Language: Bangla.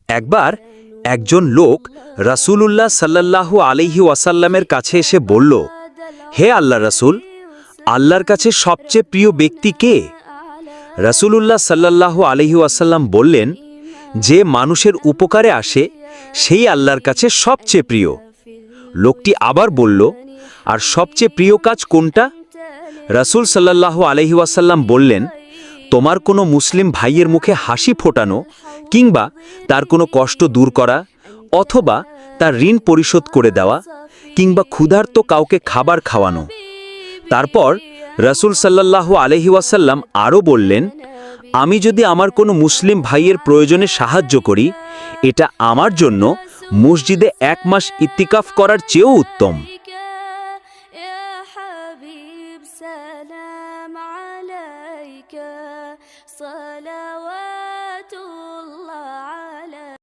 একবার একজন লোক রাসূলুল্লাহ সাল্লাল্লাহু আলাইহি ওয়াসাল্লামের কাছে এসে বলল, হে আল্লাহ রাসূল, আল্লাহর কাছে সবচেয়ে প্রিয় ব্যক্তি কে? রাসূলুল্লাহ সাল্লাল্লাহু আলাইহি ওয়াসাল্লাম বললেন, যে মানুষের উপকারে আসে সেই আল্লাহর কাছে সবচেয়ে প্রিয়। লোকটি আবার বলল, আর সবচেয়ে প্রিয় কাজ কোনটা? রাসূল সাল্লাল্লাহু আলাইহি ওয়াসাল্লাম বললেন, তোমার কোনো মুসলিম ভাইয়ের মুখে হাসি ফোটানো, কিংবা তার কোনো কষ্ট দূর করা, অথবা তার ঋণ পরিশোধ করে দেওয়া, কিংবা ক্ষুধার্ত কাউকে খাবার খাওয়ানো। তারপর রাসূল সাল্লাল্লাহু আলাইহি ওয়াসাল্লাম আরও বললেন, আমি যদি আমার কোনো মুসলিম ভাইয়ের প্রয়োজনে সাহায্য করি, এটা আমার জন্য মসজিদে 1 মাস ইতিকাফ করার চেয়েও উত্তম।